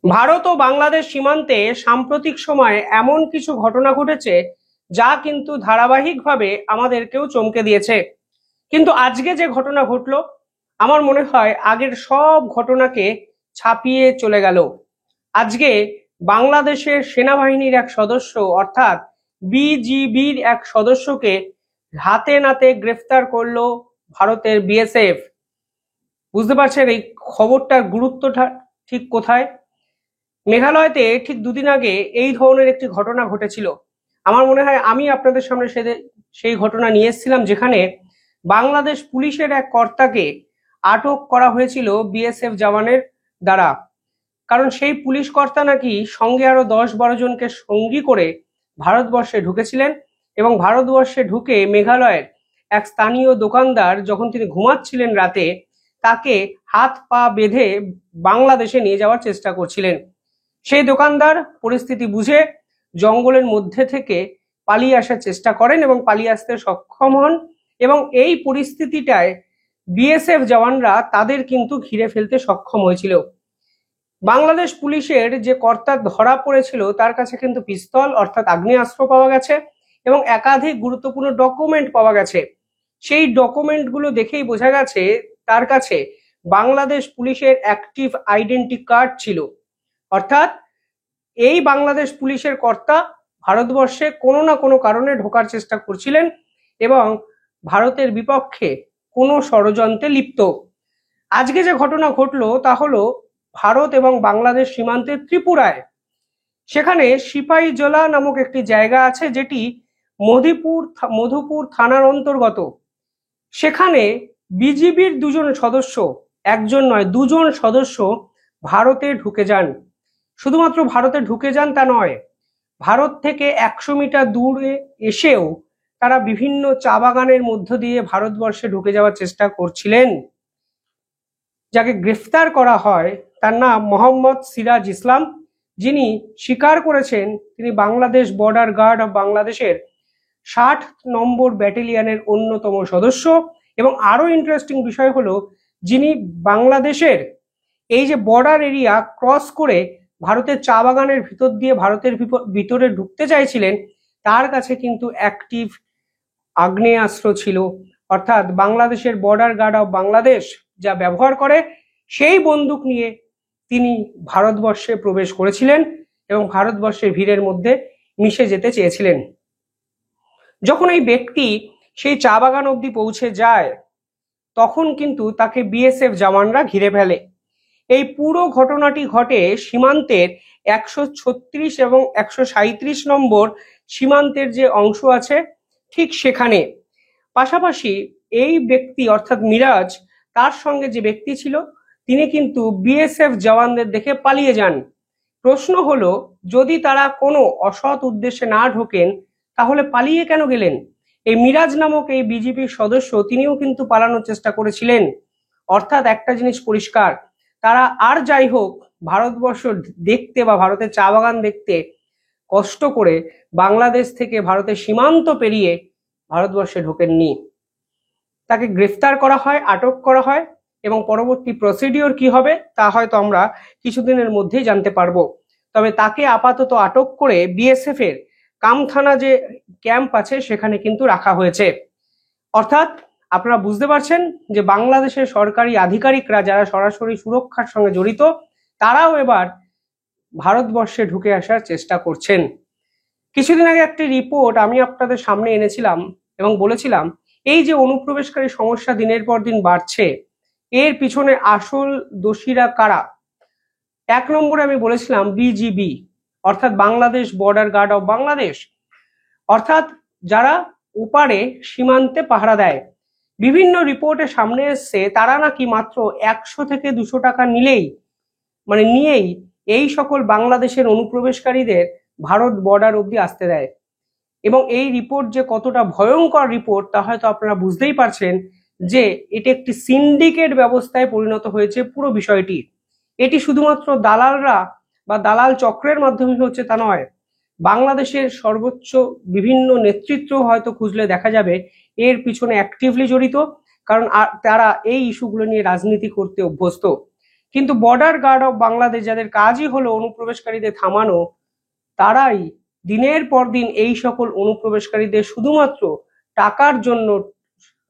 ভারত ও বাংলাদেশ সীমান্তে সাম্প্রতিক সময়ে এমন কিছু ঘটনা ঘটেছে যা কিন্তু ধারাবাহিকভাবে আমাদেরকেও চমকে দিয়েছে। কিন্তু আজকে যে ঘটনা ঘটলো, আমার মনে হয় আগের সব ঘটনাকে ছাপিয়ে চলে গেল। আজকে বাংলাদেশের সেনাবাহিনীর এক সদস্য অর্থাৎ বিজিবির এক সদস্যকে হাতে নাতে গ্রেফতার করলো ভারতের বিএসএফ। বুঝতে পারছেন এই খবরটার গুরুত্বটা ঠিক কোথায়? মেঘালয়তে ঠিক দুদিন আগে এই ধরনের একটি ঘটনা ঘটেছিল। আমার মনে হয় আমি আপনাদের সামনে সেই ঘটনা নিয়ে এসেছিলাম, যেখানে বাংলাদেশ পুলিশের এক কর্তাকে আটক করা হয়েছিল বিএসএফ জওয়ানের দ্বারা। কারণ সেই পুলিশ কর্তা নাকি সঙ্গে আরো 10-12 জনকে সঙ্গী করে ভারতবর্ষে ঢুকেছিলেন, এবং ভারতবর্ষে ঢুকে মেঘালয়ের এক স্থানীয় দোকানদার যখন তিনি ঘুমাচ্ছিলেন রাতে, তাকে হাত পা বেঁধে বাংলাদেশে নিয়ে যাওয়ার চেষ্টা করছিলেন। সেই দোকানদার পরিস্থিতি বুঝে জঙ্গলের মধ্যে থেকে পালিয়ে আসার চেষ্টা করেন এবং পালিয়ে আসতে সক্ষম হন, এবং এই পরিস্থিতিটায় বিএসএফ জওয়ানরা তাদের কিন্তু ঘিরে ফেলতে সক্ষম হয়েছিল। বাংলাদেশ পুলিশের যে কর্তা ধরা পড়েছিল তার কাছে কিন্তু পিস্তল অর্থাৎ আগ্নেয়াস্ত্র পাওয়া গেছে এবং একাধিক গুরুত্বপূর্ণ ডকুমেন্ট পাওয়া গেছে। সেই ডকুমেন্টগুলো দেখেই বোঝা গেছে তার কাছে বাংলাদেশ পুলিশের অ্যাক্টিভ আইডেন্টি কার্ড ছিল। অর্থাৎ এই বাংলাদেশ পুলিশের কর্তা ভারতবর্ষে কোনো না কোনো কারণে ঢোকার চেষ্টা করছিলেন এবং ভারতের বিপক্ষে কোনো ষড়যন্ত্রে লিপ্ত। আজকে যে ঘটনা ঘটলো তা হলো ভারত এবং বাংলাদেশ সীমান্তে ত্রিপুরায়। সেখানে সিপাহীজলা নামক একটি জায়গা আছে যেটি মধুপুর থানার অন্তর্গত। সেখানে বিজিবির দুজন সদস্য, একজন নয় দুজন সদস্য ভারতে ঢুকে যান। শুধুমাত্র ভারতে ঢুকে যান তা নয়, ভারত থেকে 100 মিটার দূরে এসেও তারা বিভিন্ন চা বাগানের মধ্য দিয়ে ভারতবর্ষে ঢুকে যাওয়ার চেষ্টা করছিলেন। যাকে গ্রেফতার করা হয় তার নাম মোহাম্মদ সিরাজ ইসলাম, যিনি স্বীকার করেছেন তিনি বাংলাদেশ বর্ডার গার্ড অফ বাংলাদেশের 60 নম্বর ব্যাটালিয়নের অন্যতম সদস্য। এবং আরো ইন্টারেস্টিং বিষয় হলো, যিনি বাংলাদেশের এই যে বর্ডার এরিয়া ক্রস করে ভারতের চা বাগানের ভিতর দিয়ে ভারতের ভিতরে ঢুকতে চাইছিলেন, তার কাছে কিন্তু অ্যাক্টিভ আগ্নেয়াস্ত্র ছিল। অর্থাৎ বাংলাদেশের বর্ডার গার্ড অফ বাংলাদেশ যা ব্যবহার করে সেই বন্দুক নিয়ে তিনি ভারতবর্ষে প্রবেশ করেছিলেন এবং ভারতবর্ষের ভিড়ের মধ্যে মিশে যেতে চেয়েছিলেন। যখন এই ব্যক্তি সেই চা বাগান অবধি পৌঁছে যায়, তখন কিন্তু তাকে বিএসএফ জওয়ানরা ঘিরে ফেলে। এই পুরো ঘটনাটি ঘটে সীমান্তের 136 এবং 137 নম্বর সীমান্তের যে অংশ আছে ঠিক সেখানে। পাশাপাশি এই ব্যক্তি অর্থাৎ মিরাজ, তার সঙ্গে যে ব্যক্তি ছিল তিনি কিন্তু বিএসএফ জওয়ানদের দেখে পালিয়ে যান। প্রশ্ন হলো, যদি তারা কোনো অসৎ উদ্দেশ্যে না ঢোকেন তাহলে পালিয়ে কেন গেলেন? এই মিরাজ নামক এই বিজেপির সদস্য তিনিও কিন্তু পালানোর চেষ্টা করেছিলেন। অর্থাৎ একটা জিনিস পরিষ্কার, তারা আর যাই হোক ভারতবর্ষ দেখতে বা ভারতের চা বাগান দেখতে কষ্ট করে বাংলাদেশ থেকে ভারতের সীমান্ত পেরিয়ে ভারতবর্ষে ঢোকেননি। তাকে গ্রেফতার করা হয়, আটক করা হয়, এবং পরবর্তী প্রসিডিওর কি হবে তা হয়তো আমরা কিছুদিনের মধ্যেই জানতে পারবো। তবে তাকে আপাতত আটক করে বিএসএফ এর কামথানা যে ক্যাম্প আছে সেখানে কিন্তু রাখা হয়েছে। অর্থাৎ আপনারা বুঝতে পারছেন যে বাংলাদেশের সরকারি আধিকারিকরা যারা সরাসরি সুরক্ষার সঙ্গে জড়িত, তারাও এবার ভারতবর্ষে ঢুকে আসার চেষ্টা করছেন। কিছুদিন আগে একটি রিপোর্ট আমি আপনাদের সামনে এনেছিলাম এবং বলেছিলাম এই যে অনুপ্রবেশকারী সমস্যা দিনের পর দিন বাড়ছে, এর পিছনে আসল দোষীরা কারা? 1 নম্বরে আমি বলেছিলাম বিজিবি অর্থাৎ Bangladesh border guard of Bangladesh, অর্থাৎ যারা ওপারে সীমান্তে পাহারা দেয়। বিভিন্ন রিপোর্টে সামনে এসছে তারা নাকি মাত্র 100 থেকে 200 টাকা নিয়েই এই সকল বাংলাদেশের অনুপ্রবেশকারীদের ভারত বর্ডার অবধি আসতে দেয়। এবং এই রিপোর্ট যে কতটা ভয়ঙ্কর রিপোর্ট তা হয়তো আপনারা বুঝতেই পারছেন যে এটি একটি সিন্ডিকেট ব্যবস্থায় পরিণত হয়েছে পুরো বিষয়টি। এটি শুধুমাত্র দালালরা বা দালাল চক্রের মাধ্যমে হচ্ছে তা নয়, বাংলাদেশের সর্বোচ্চ বিভিন্ন নেতৃত্ব হয়তো খুঁজলে দেখা যাবে এর পিছনে অ্যাক্টিভলি জড়িত, কারণ তারা এই ইস্যুগুলো নিয়ে রাজনীতি করতে অভ্যস্ত। কিন্তু বর্ডার গার্ড অফ বাংলাদেশ, যাদের কাজই হলো অনুপ্রবেশকারীদের থামানো, তারাই দিনের পর দিন এই সকল অনুপ্রবেশকারীদের শুধুমাত্র টাকার জন্য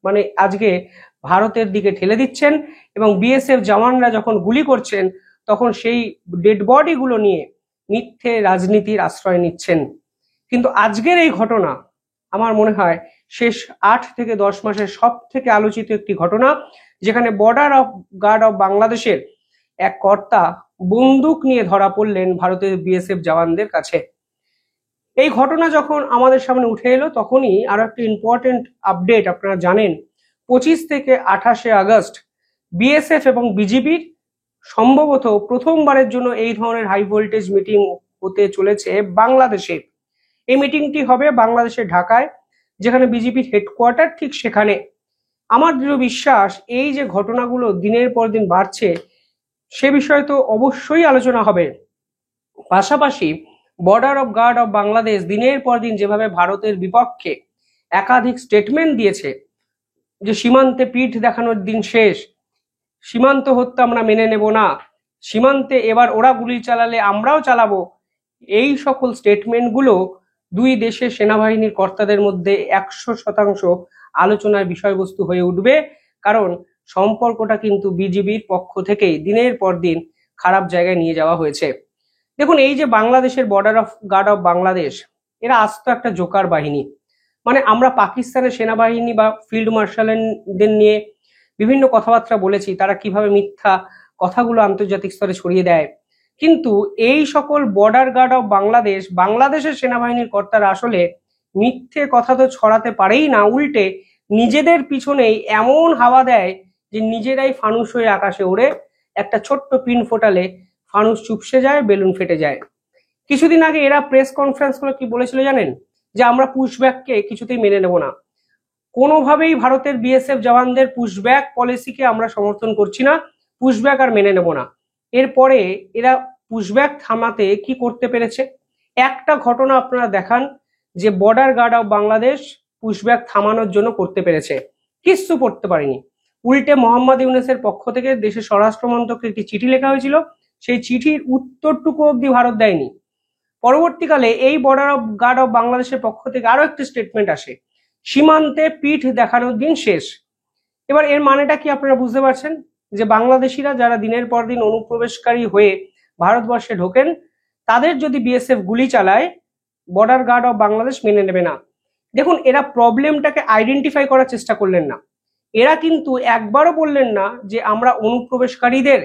মানে আজকে ভারতের দিকে ঠেলে দিচ্ছেন, এবং বিএসএফ জওয়ানরা যখন গুলি করছেন তখন সেই ডেড বডি গুলো নিয়ে মিথ্যে রাজনীতির আশ্রয় নিচ্ছেন। কিন্তু আজকের এই ঘটনা আমার মনে হয় শেষ 8 থেকে 10 মাসের সব থেকে আলোচিত একটি ঘটনা, যেখানে বর্ডার অফ গার্ড অফ বাংলাদেশের এক কর্তা বন্দুক নিয়ে ধরা পড়লেন ভারতের বিএসএফ জওয়ানদের কাছে। এই ঘটনা যখন আমাদের সামনে উঠে এলো তখনই আরো একটা ইম্পর্টেন্ট আপডেট আপনারা জানেন, 25 থেকে 28 আগস্ট বিএসএফ এবং বিজিবির সম্ভবত প্রথমবারের জন্য এই ধরনের হাই ভোল্টেজ মিটিং হতে চলেছে বাংলাদেশে। এই মিটিংটি হবে বাংলাদেশের ঢাকায়, যেখানে বিজেপির হেডকোয়ার্টার ঠিক সেখানে। আমার দৃঢ় বিশ্বাস এই যে ঘটনাগুলো দিনের পর দিন বাড়ছে সে বিষয়ে তো অবশ্যই আলোচনা হবে। পাশাপাশি border of guard of Bangladesh দিনের পর দিন যেভাবে ভারতের বিপক্ষে একাধিক স্টেটমেন্ট দিয়েছে যে সীমান্তে পিঠ দেখানোর দিন শেষ, সীমান্ত হত্যা আমরা মেনে নেব না, সীমান্তে এবার ওরা গুলি চালালে আমরাও চালাবো, এই সকল স্টেটমেন্টগুলো দুই দেশের সেনাবাহিনীর কর্তাদের মধ্যে 100% আলোচনার বিষয়বস্তু হয়ে উঠবে। কারণ সম্পর্কটা কিন্তু বিজিবির পক্ষ থেকেই দিনের পর দিন খারাপ জায়গায় নিয়ে যাওয়া হয়েছে। দেখুন, এই যে বাংলাদেশের border of guard of Bangladesh, এরা আস্ত একটা জোকার বাহিনী। মানে আমরা পাকিস্তানের সেনাবাহিনী বা ফিল্ড মার্শালদের নিয়ে বিভিন্ন কথাবার্তা বলেছি, তারা কিভাবে মিথ্যা কথাগুলো আন্তর্জাতিক স্তরে ছড়িয়ে দেয়, কিন্তু এই সকল বর্ডার গার্ড অফ বাংলাদেশ, বাংলাদেশের সেনাবাহিনীর কর্তারা আসলে মিথ্যে কথা তো ছড়াতে পারেই না, উল্টে নিজেদের পিছনেই এমন হাওয়া দেয় যে নিজেরাই ফানুস হয়ে আকাশে ওড়ে, একটা ছোট্ট পিন ফোটালে ফানুস চুপসে যায়, বেলুন ফেটে যায়। কিছুদিন আগে এরা প্রেস কনফারেন্স করে কি বলেছিল জানেন? যে আমরা পুশব্যাককে কিছুতেই মেনে নেব না, কোনোভাবেই ভারতের বিএসএফ জওয়ানদের পুশব্যাক পলিসিকে আমরা সমর্থন করছি না, পুশব্যাক আর মেনে নেব না। এরপরে এরা পুশব্যাক থামাতে কি করতে পেরেছে? একটা ঘটনা আপনারা দেখান যে border guard of Bangladesh pushback থামানোর জন্য করতে পেরেছে, কিচ্ছু করতে পারেনি। উল্টে মোহাম্মদ ইউনূসের পক্ষ থেকে দেশের স্বরাষ্ট্র মন্ত্রককে একটি চিঠি লেখা হয়েছিল, সেই চিঠির উত্তরটুকু অব্দি ভারত দেয়নি। পরবর্তীকালে এই বর্ডার অফ গার্ড অফ বাংলাদেশের পক্ষ থেকে আরো একটি স্টেটমেন্ট আসে, সীমান্তে পিঠ দেখানোর দিন শেষ। এবার এর মানেটা কি আপনারা বুঝতে পারছেন? যে বাংলাদেশিরা যারা দিনের পর দিন অনুপ্রবেশকারী হয়ে ভারতবর্ষে ঢোকেন, তাদের যদি বিএসএফ গুলি চালায়, বর্ডার গার্ড অফ বাংলাদেশ মেনে নেবে না। দেখুন, এরা প্রবলেমটাকে আইডেন্টিফাই করার চেষ্টা করলেন না। এরা কিন্তু একবারও বললেন না যে আমরা অনুপ্রবেশকারীদের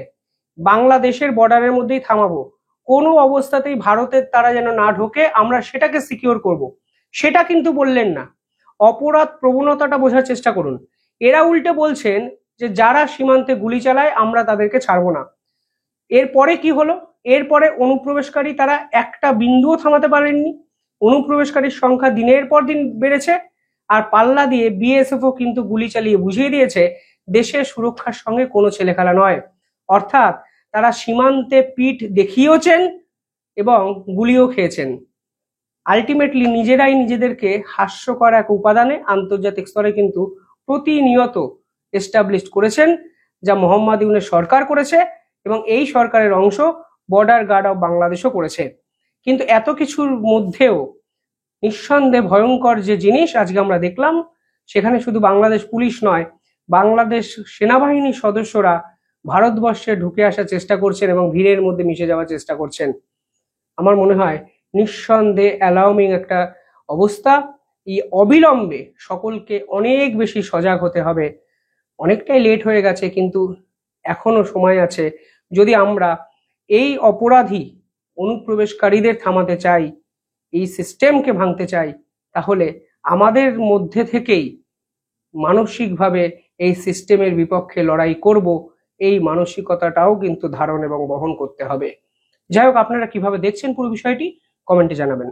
বাংলাদেশের বর্ডারের মধ্যেই থামাবো, কোনো অবস্থাতেই ভারতের তারা যেন না ঢোকে, আমরা সেটাকে সিকিউর করব, সেটা কিন্তু বললেন না। অপরাধ প্রবণতাটা বোঝার চেষ্টা করুন। এরা উল্টে বলছেন যে যারা সীমান্তে গুলি চালায় আমরা তাদেরকে ছাড়বো না। এরপরে কি হলো? এরপরে অনুপ্রবেশকারী তারা একটা বিন্দুও থামাতে পারেননি, অনুপ্রবেশকারীর সংখ্যা দিনের পর দিন বেড়েছে, আর পাল্লা দিয়ে বিএসএফও কিন্তু গুলি চালিয়ে বুঝিয়ে দিয়েছে দেশের সুরক্ষার সঙ্গে কোনো ছেলেখেলা নয়। অর্থাৎ তারা সীমান্তে পিঠ দেখিয়েছেন এবং গুলিও খেয়েছেন। আলটিমেটলি নিজেরাই নিজেদেরকে হাস্যকর এক উপাদানে আন্তর্জাতিক স্তরে কিন্তু প্রতিনিয়ত এস্টাবলিশ করেছেন, যা মোহাম্মদ ইউনূস সরকার করেছে, এবং এই সরকারের অংশ বর্ডার গার্ড অফ বাংলাদেশও করেছে। কিন্তু এত কিছুর মধ্যেও নিঃসন্দেহে ভয়ঙ্কর যে জিনিস আজকে আমরা দেখলাম, সেখানে শুধু বাংলাদেশ পুলিশ নয়, বাংলাদেশ সেনাবাহিনীর সদস্যরা ভারতবর্ষে ঢুকে আসার চেষ্টা করছেন এবং ভিড়ের মধ্যে মিশে যাওয়ার চেষ্টা করছেন। আমার মনে হয় নিঃসন্দেহে অ্যালার্মিং একটা অবস্থা। এই অবিলম্বে সকলকে অনেক বেশি সজাগ হতে হবে। অনেকটাই লেট হয়ে গেছে, কিন্তু এখনো সময় আছে। যদি আমরা এই অপরাধী অনুপ্রবেশকারীদের থামাতে চাই, এই সিস্টেমকে ভাঙতে চাই, তাহলে আমাদের মধ্যে থেকেই মানসিকভাবে এই সিস্টেমের বিপক্ষে লড়াই করব, এই মানসিকতাটাও কিন্তু ধারণ এবং বহন করতে হবে। যাই হোক, আপনারা কিভাবে দেখছেন পুরো বিষয়টি কমেন্টে জানাবেন।